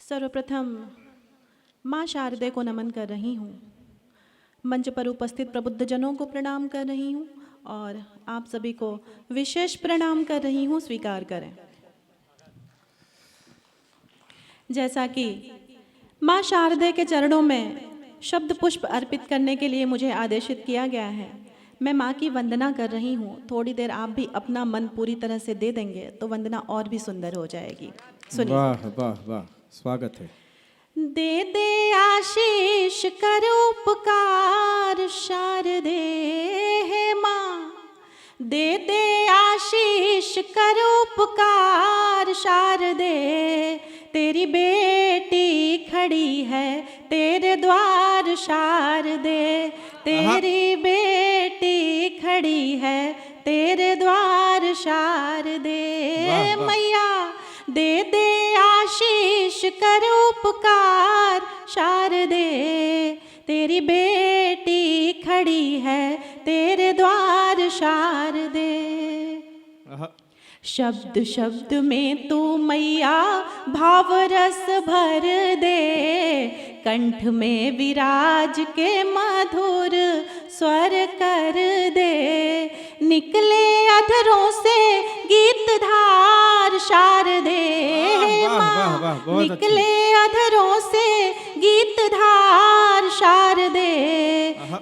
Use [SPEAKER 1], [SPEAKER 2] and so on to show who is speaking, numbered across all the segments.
[SPEAKER 1] सर्वप्रथम माँ शारदे को नमन कर रही हूँ। मंच पर उपस्थित प्रबुद्धजनों को प्रणाम कर रही हूँ और आप सभी को विशेष प्रणाम कर रही हूँ, स्वीकार करें। जैसा कि माँ शारदे के चरणों में शब्द पुष्प अर्पित करने के लिए मुझे आदेशित किया गया है, मैं माँ की वंदना कर रही हूँ। थोड़ी देर आप भी अपना मन पूरी तरह से दे देंगे तो वंदना और भी सुंदर हो जाएगी। सुनिए।
[SPEAKER 2] वाह वाह वाह, स्वागत है।
[SPEAKER 1] दे दे आशीष कर उपकार शारदे हे माँ, दे दे आशीष कर उपकार शारदे, तेरी बेटी खड़ी है तेरे द्वार शारदे, तेरी बेटी खड़ी है तेरे द्वार शारदे मैया, दे दे आशीष कर उपकार शारदे, तेरी बेटी खड़ी है तेरे द्वार शारदे। शब्द शब्द में तू मैया भाव रस भर दे, कंठ में विराज के मधुर स्वर कर दे, निकले अधरों से गीत धार शारदे माँ, निकले अधरों से गीत धार शारदे,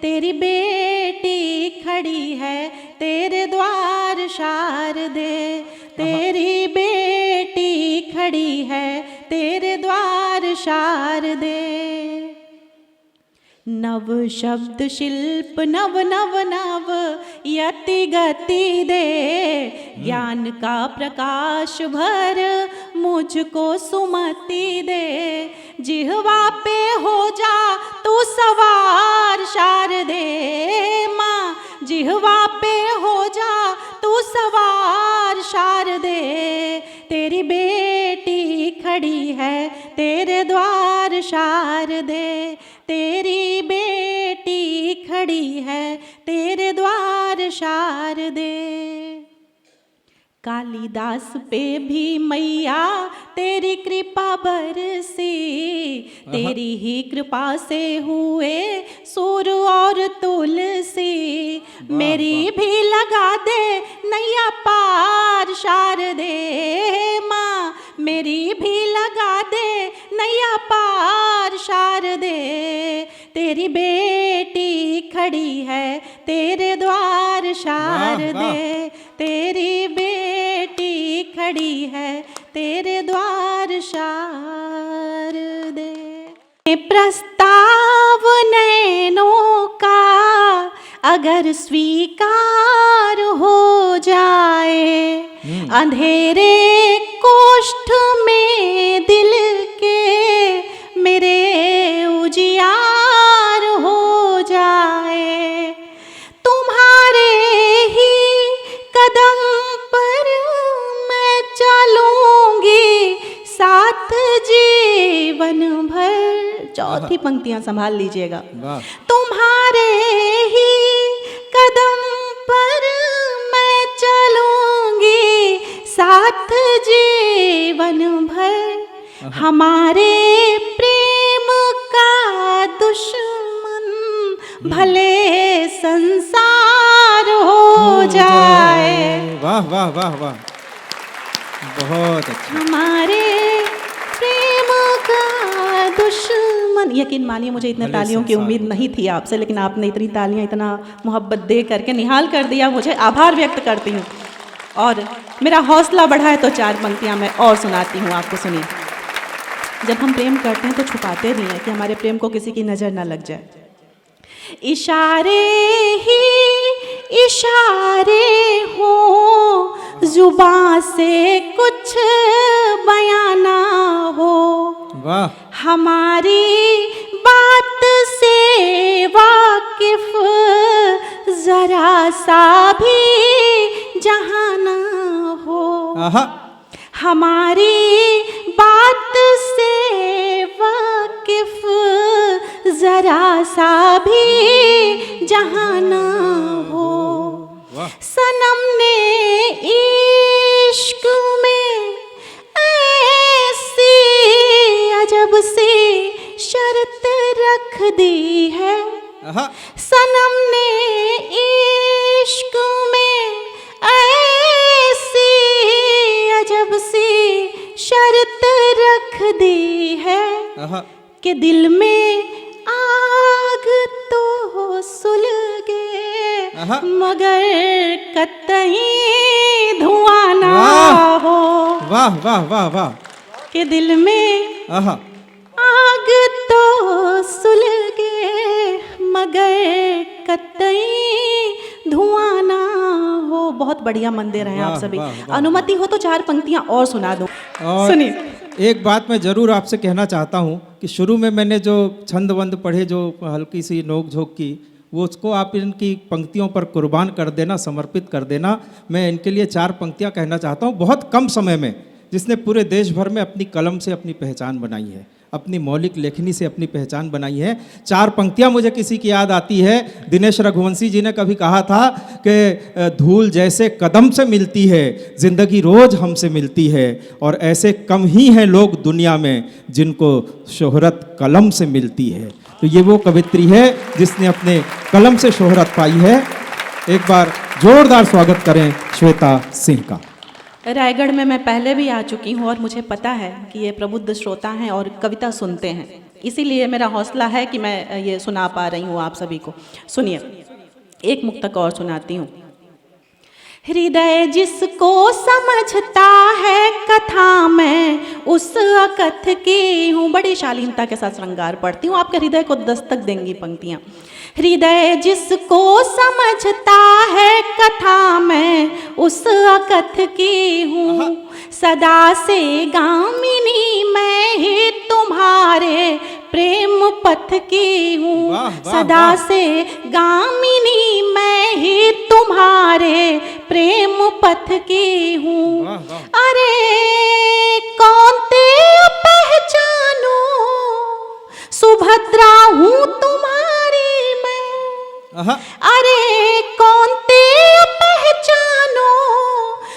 [SPEAKER 1] तेरी बेटी खड़ी है तेरे द्वार शारदे, तेरी बेटी खड़ी है तेरे द्वार शारदे। नव शब्द शिल्प नव नव नव यति गति दे, ज्ञान का प्रकाश भर मुझको सुमति दे, जिह्वा पे हो जा तू सवार शारदे माँ, जिह्वा पे हो जा तू सवार शारदे, तेरी बेटी खड़ी है तेरे द्वार शारदे, तेरी बेटी खड़ी है तेरे द्वार शारदे। कालिदास पे भी मैया तेरी कृपा बरसी, तेरी ही कृपा से हुए सूर और तुलसी, मेरी भी लगा दे नैया पार शारदे माँ, मेरी भी लगा दे नैया पार शारदे, तेरी बेटी खड़ी है तेरे द्वार शारदे, तेरी बेटी खड़ी है तेरे द्वार शारदे। प्रस्ताव नैनों का अगर स्वीकार हो जाए, अंधेरे कोष्ठ में दिल के मेरे उजियार हो जाए, तुम्हारे ही कदम पर मैं चलूंगी साथ जीवन भर। चौथी पंक्तियां संभाल लीजिएगा। तुम्हारे ही कदम पर मैं चलूंगी साथ जीवन भर, हमारे प्रेम का दुश्मन भले संसार हो जाए।
[SPEAKER 2] वाह वाह वाह वाह, बहुत अच्छा।
[SPEAKER 1] हमारे प्रेम का दुश्मन, यकीन मानिए मुझे इतने तालियों की उम्मीद नहीं थी आपसे, लेकिन आपने इतनी तालियां इतना मोहब्बत दे करके निहाल कर दिया, मुझे आभार व्यक्त करती हूँ और मेरा हौसला बढ़ा है तो चार पंक्तियाँ मैं और सुनाती हूँ आपको। सुनिए। जब हम प्रेम करते हैं तो छुपाते नहीं हैं कि हमारे प्रेम को किसी की नज़र ना लग जाए। इशारे ही इशारे हो, जुबां से कुछ बयां ना हो,
[SPEAKER 2] वाह,
[SPEAKER 1] हमारी बात से वाकिफ जरा सा भी जहां ना हो, हमारी बात से वाकिफ जरा सा भी जहां ना हो, सनम ने इश्क में ऐसी दी है,
[SPEAKER 2] आहा,
[SPEAKER 1] सनम ने इश्क में ऐसी अजब सी शर्त रख दी है
[SPEAKER 2] आहा,
[SPEAKER 1] कि दिल में आग तो सुलगे
[SPEAKER 2] आहा।
[SPEAKER 1] मगर कतई धुआं ना
[SPEAKER 2] वाह।
[SPEAKER 1] हो,
[SPEAKER 2] वाह वाह वाह वाह,
[SPEAKER 1] कि दिल में
[SPEAKER 2] आहा,
[SPEAKER 1] आग तो सुलगे मगर कतई धुआं ना हो। बहुत बढ़िया मंदिर हैं आप
[SPEAKER 2] वाह,
[SPEAKER 1] सभी।
[SPEAKER 2] वाह, वाह।
[SPEAKER 1] अनुमति हो तो 4 पंक्तियां और सुना दूं।
[SPEAKER 2] और
[SPEAKER 1] सुनिए।
[SPEAKER 2] एक बात मैं ज़रूर आपसे कहना चाहता हूँ कि शुरू में मैंने जो छंद वंद पढ़े, जो हल्की सी नोक झोंक की, वो उसको आप इनकी पंक्तियों पर कुर्बान कर देना, समर्पित कर देना। मैं इनके लिए 4 पंक्तियाँ कहना चाहता हूँ। बहुत कम समय में जिसने पूरे देश भर में अपनी कलम से अपनी पहचान बनाई है, अपनी मौलिक लेखनी से अपनी पहचान बनाई है। 4 पंक्तियाँ मुझे किसी की याद आती है। दिनेश रघुवंशी जी ने कभी कहा था कि धूल जैसे कदम से मिलती है, जिंदगी रोज हमसे मिलती है, और ऐसे कम ही हैं लोग दुनिया में जिनको शोहरत कलम से मिलती है। तो ये वो कवित्री है जिसने अपने कलम से शोहरत पाई है। एक बार जोरदार स्वागत करें श्वेता सिंह का।
[SPEAKER 1] रायगढ़ में मैं पहले भी आ चुकी हूँ और मुझे पता है कि ये प्रबुद्ध श्रोता हैं और कविता सुनते हैं, इसीलिए मेरा हौसला है कि मैं ये सुना पा रही हूँ आप सभी को। सुनिए, एक मुक्तक और सुनाती हूँ। हृदय जिसको समझता है कथा में उस अकथ की हूँ। बड़ी शालीनता के साथ श्रृंगार पढ़ती हूँ, आपके हृदय को दस्तक देंगी पंक्तियाँ। हृदय जिसको समझता है कथा में उस अकथ की हूँ, सदा से गामिनी मैं ही तुम्हारे प्रेम पथ की हूँ।
[SPEAKER 2] वाह, वाह,
[SPEAKER 1] सदा
[SPEAKER 2] वाह।
[SPEAKER 1] से गामिनी मैं ही तुम्हारे प्रेम पथ की हूँ।
[SPEAKER 2] वाह, वाह।
[SPEAKER 1] अरे कौन ते पहचानो, सुभद्रा हूँ तुम्हारी मैं।
[SPEAKER 2] आहा,
[SPEAKER 1] अरे कौन ते पहचानो,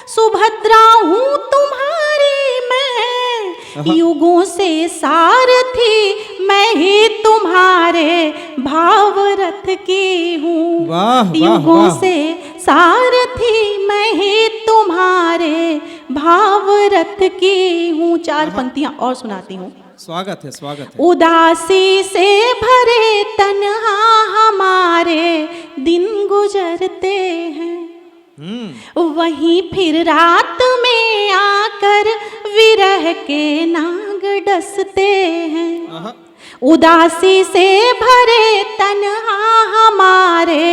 [SPEAKER 1] सुभद्रा हूँ तुम्हारी मैं। युगों से सारथी मैं ही तुम्हारे भावरथ की हूँ।
[SPEAKER 2] वाह, वाह,
[SPEAKER 1] युगों
[SPEAKER 2] वाह।
[SPEAKER 1] से सारथी मैं ही तुम्हारे भावरथ की हूँ। 4 पंक्तियाँ और सुनाती हूँ।
[SPEAKER 2] स्वागत है, स्वागत है।
[SPEAKER 1] उदासी से भरे तन्हा हमारे दिन गुजरते हैं, वहीं फिर रात में आकर विरह के नाग डसते हैं।
[SPEAKER 2] आहा,
[SPEAKER 1] उदासी से भरे तन्हा हमारे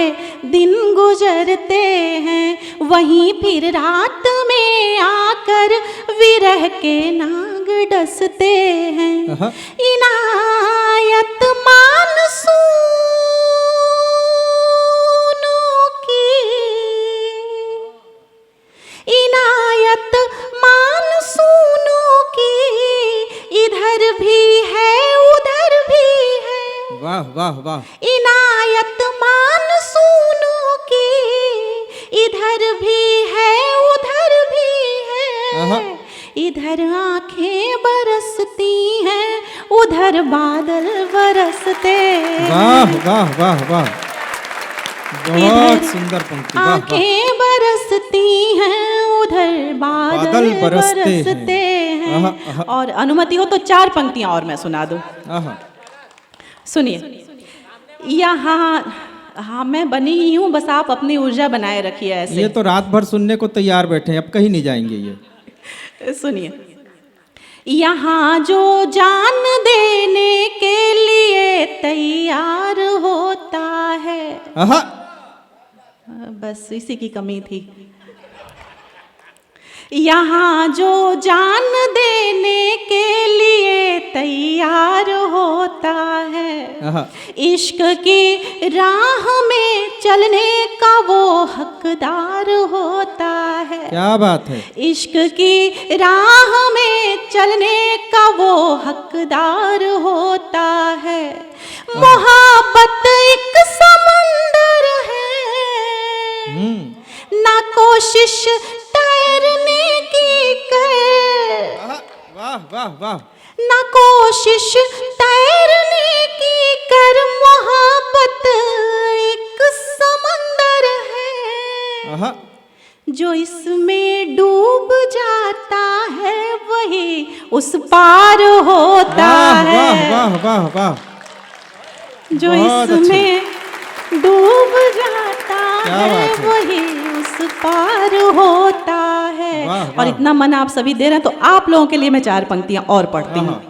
[SPEAKER 1] दिन गुजरते हैं, वहीं फिर रात में आकर विरह के नाग डसते हैं।
[SPEAKER 2] आहा।
[SPEAKER 1] इनायत मानसूनों की, इनायत मानसूनों की, इधर भी है उधर भी है।
[SPEAKER 2] वाह वाह वाह,
[SPEAKER 1] इनायत मानसूनों की, इधर भी है उधर भी
[SPEAKER 2] आहा।
[SPEAKER 1] है। इधर आंखें बरसती हैं उधर बादल बरसते हैं।
[SPEAKER 2] वाह वाह वाह वाह, बहुत
[SPEAKER 1] इधर
[SPEAKER 2] सुंदर पंक्ति। वाह वाह,
[SPEAKER 1] आंखें बरसती हैं उधर बादल बरसते हैं।
[SPEAKER 2] आहा, आहा।
[SPEAKER 1] और अनुमति हो तो 4 पंक्तियां और मैं सुना दूं।
[SPEAKER 2] आहा,
[SPEAKER 1] सुनिए, यहाँ हाँ मैं बनी ही हूँ, बस आप अपनी ऊर्जा बनाए रखिए ऐसे।
[SPEAKER 2] ये तो रात भर सुनने को तैयार बैठे हैं, अब कहीं नहीं जाएंगे ये।
[SPEAKER 1] सुनिए, यहाँ जो जान देने के लिए तैयार होता है।
[SPEAKER 2] आहा,
[SPEAKER 1] बस इसी की कमी थी। यहाँ जो जान देने के लिए तैयार होता है,
[SPEAKER 2] आहा,
[SPEAKER 1] इश्क की राह में चलने का वो हकदार होता है।
[SPEAKER 2] क्या बात है।
[SPEAKER 1] इश्क की राह में चलने का वो हकदार होता है। मोहब्बत एक समंदर है, ना कोशिश तैरने की कर,
[SPEAKER 2] आहा, वाह वाह वाह,
[SPEAKER 1] ना कोशिश तैरने की कर मोहब्बत एक समंदर है,
[SPEAKER 2] आहा,
[SPEAKER 1] जो इसमें डूब जाता है वही उस पार होता
[SPEAKER 2] वाह
[SPEAKER 1] है।
[SPEAKER 2] वाह वाह वाह वाह,
[SPEAKER 1] जो
[SPEAKER 2] बहुत
[SPEAKER 1] इसमें डूब जाता
[SPEAKER 2] क्या
[SPEAKER 1] है
[SPEAKER 2] बात है।
[SPEAKER 1] वही उस पार होता है।
[SPEAKER 2] वाह,
[SPEAKER 1] और
[SPEAKER 2] वाह।
[SPEAKER 1] इतना मन आप सभी दे रहे हैं तो आप लोगों के लिए मैं 4 पंक्तियां और पढ़ती हूँ।
[SPEAKER 2] आहा,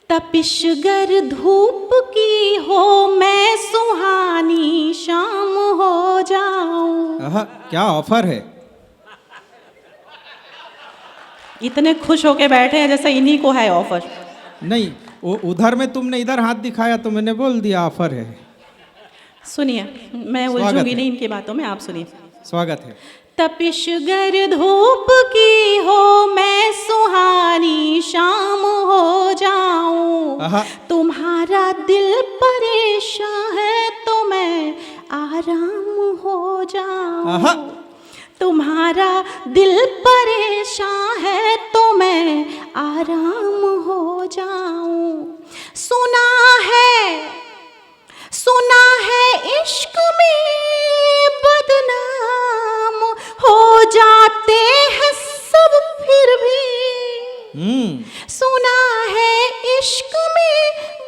[SPEAKER 1] तपिशगर धूप की हो मैं सुहानी शाम हो जाऊं।
[SPEAKER 2] आहा, क्या ऑफर है।
[SPEAKER 1] इतने खुश होके बैठे हैं जैसे इन्हीं को है ऑफर।
[SPEAKER 2] नहीं, वो उधर में तुमने इधर हाथ दिखाया तो मैंने बोल दिया ऑफर है।
[SPEAKER 1] सुनिए, मैं
[SPEAKER 2] स्वागत
[SPEAKER 1] उलझूंगी
[SPEAKER 2] है।
[SPEAKER 1] नहीं इनकी बातों में, आप सुनिए।
[SPEAKER 2] स्वागत है।
[SPEAKER 1] तपिशगर धूप की हो मैं सुहानी शाम हो जाऊं।
[SPEAKER 2] आहा,
[SPEAKER 1] तुम्हारा दिल परेशान है तो मैं आराम हो जाऊं।
[SPEAKER 2] आहा,
[SPEAKER 1] तुम्हारा दिल परेशान है तो मैं आराम हो जाऊं। सुना है इश्क में बदनाम हो जाते हैं सब फिर भी। सुना है इश्क में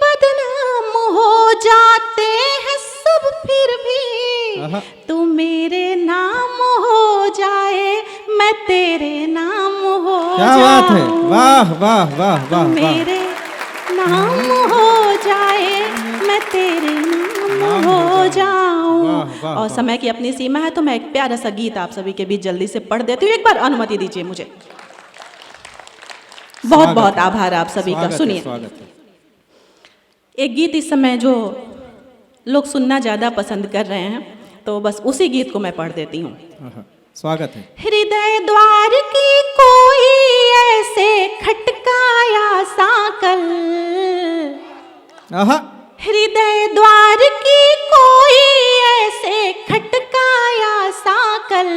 [SPEAKER 1] बदनाम हो जाते हैं सब फिर भी।
[SPEAKER 2] आहा,
[SPEAKER 1] तू मेरे नाम हो जाए मैं तेरे नाम हो
[SPEAKER 2] क्या बात है।
[SPEAKER 1] जाऊं।
[SPEAKER 2] वाह वाह वाह
[SPEAKER 1] तू
[SPEAKER 2] वाह वाह,
[SPEAKER 1] मेरे नाम हो जाए मैं तेरे नाम हो जाऊं।
[SPEAKER 2] वाह, वाह,
[SPEAKER 1] और
[SPEAKER 2] वाह।
[SPEAKER 1] समय की अपनी सीमा है तो मैं एक प्यारा सा गीत आप सभी के बीच जल्दी से पढ़ देती हूँ। एक बार अनुमति दीजिए मुझे। बहुत
[SPEAKER 2] स्वागत
[SPEAKER 1] बहुत
[SPEAKER 2] है।
[SPEAKER 1] आभार आप सभी का।
[SPEAKER 2] स्वागत है,
[SPEAKER 1] सुनिए,
[SPEAKER 2] स्वागत है।
[SPEAKER 1] एक गीत इस समय जो लोग सुनना ज़्यादा पसंद कर रहे हैं तो बस उसी गीत को मैं पढ़ देती हूँ।
[SPEAKER 2] आहा, स्वागत है।
[SPEAKER 1] हृदय द्वार की कोई ऐसे खटकाया साकल।
[SPEAKER 2] आहा,
[SPEAKER 1] हृदय द्वार की कोई ऐसे खटकाया साकल।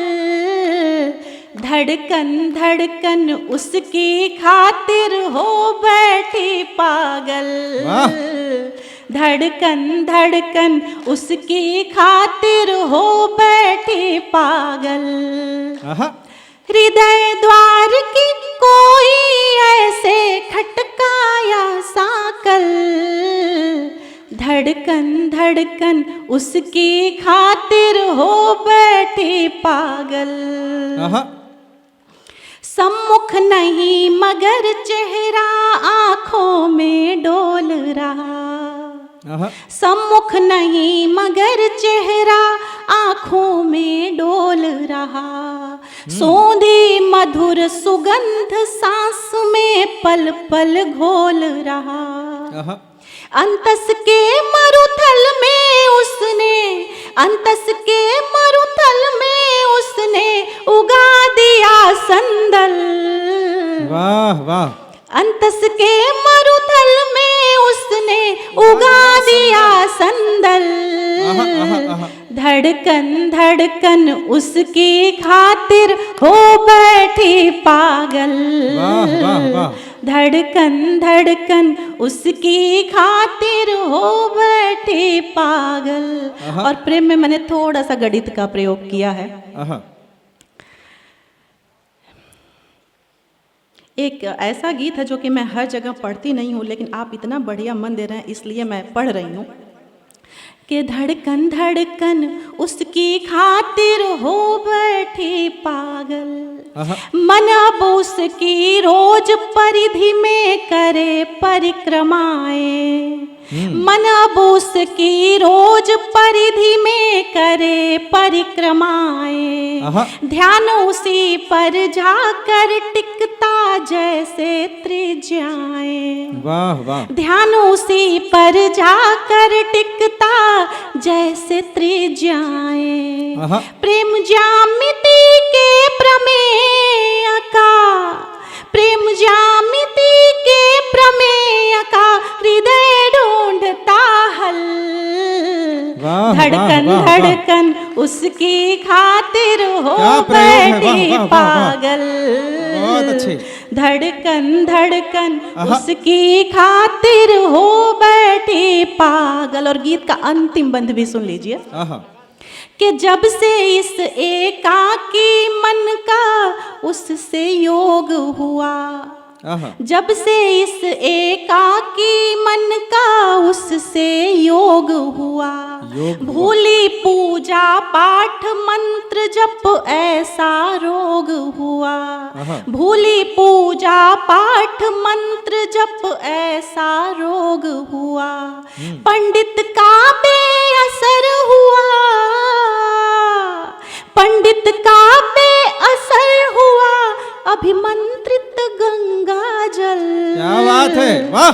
[SPEAKER 1] धड़कन धड़कन उसकी खातिर हो बैठी पागल।
[SPEAKER 2] वाह।
[SPEAKER 1] धड़कन धड़कन उसकी खातिर हो बैठी पागल।
[SPEAKER 2] आहा,
[SPEAKER 1] हृदय द्वार की कोई ऐसे खटकाया साकल। धड़कन धड़कन उसकी खातिर हो बैठी पागल।
[SPEAKER 2] आहा,
[SPEAKER 1] सम्मुख नहीं मगर चेहरा आंखों में डोल रहा।
[SPEAKER 2] आहा,
[SPEAKER 1] सम्मुख नहीं मगर चेहरा आंखों में डोल रहा। सौंधी मधुर सुगंध सांस में पल पल घोल रहा।
[SPEAKER 2] आहा,
[SPEAKER 1] अंतस के मरुथल में उसने, अंतस के मरुथल में उसने उगा दिया संदल।
[SPEAKER 2] वाह वाह,
[SPEAKER 1] अंतस के मरुथल में उसने उगा दिया संदल।
[SPEAKER 2] आहा, आहा, आहा।
[SPEAKER 1] धड़कन धड़कन उसकी खातिर हो बैठी पागल।
[SPEAKER 2] वाह वाह वाह,
[SPEAKER 1] धड़कन धड़कन उसकी खातिर हो बैठी पागल।
[SPEAKER 2] आहा।
[SPEAKER 1] और प्रेम में मैंने थोड़ा सा गणित का प्रयोग किया है।
[SPEAKER 2] आहा,
[SPEAKER 1] एक ऐसा गीत है जो कि मैं हर जगह पढ़ती नहीं हूँ, लेकिन आप इतना बढ़िया मन दे रहे हैं इसलिए मैं पढ़ रही हूँ कि धड़कन धड़कन उसकी खातिर हो बैठी पागल।
[SPEAKER 2] आहा,
[SPEAKER 1] मन अब उसकी रोज परिधि में करे परिक्रमाएं। मन अब उसकी रोज परिधि में करे परिक्रमाएं।
[SPEAKER 2] आहा।
[SPEAKER 1] ध्यान उसी पर जाकर टिकता जैसे त्रिज्याएं।
[SPEAKER 2] वाह वाह,
[SPEAKER 1] ध्यान उसी पर जाकर टिकता जैसे त्रिज्याएं।
[SPEAKER 2] आहा।
[SPEAKER 1] प्रेम ज्यामिति के प्रमेय का, प्रेम ज्यामिति के प्रमेय का हृदय ढूंढता हल।
[SPEAKER 2] वाह,
[SPEAKER 1] धड़कन
[SPEAKER 2] वाह, वाह, वाह।
[SPEAKER 1] धड़कन उसकी खातिर हो
[SPEAKER 2] क्या प्रयोग है, वाह,
[SPEAKER 1] बैठी
[SPEAKER 2] वाह, वाह, वाह।
[SPEAKER 1] पागल।
[SPEAKER 2] बहुत अच्छे।
[SPEAKER 1] धड़कन धड़कन उसकी खातिर हो बैठे पागल। और गीत का अंतिम बंध भी सुन लीजिए
[SPEAKER 2] आहा,
[SPEAKER 1] कि जब से इस एकाकी मन का उससे योग हुआ,
[SPEAKER 2] आहा,
[SPEAKER 1] जब से इस एकाकी मन का उससे योग हुआ, भूली पूजा पाठ मंत्र जप ऐसा रोग हुआ, भूली पूजा पाठ मंत्र जप ऐसा रोग हुआ, पंडित का बेअसर हुआ, पंडित का बेअसर हुआ, अभिमंत्रित गंगा जल।
[SPEAKER 2] क्या बात है, वाह।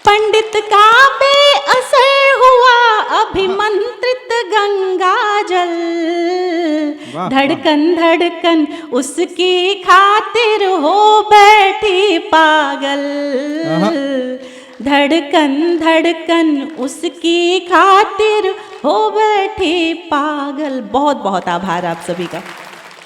[SPEAKER 1] पंडित का बेअसर हुआ, अभिमंत्रित गंगा जल।
[SPEAKER 2] वाह,
[SPEAKER 1] धड़कन धड़कन उसकी खातिर हो बैठी पागल, धड़कन धड़कन उसकी खातिर हो बैठी पागल। बहुत बहुत आभार आप सभी का।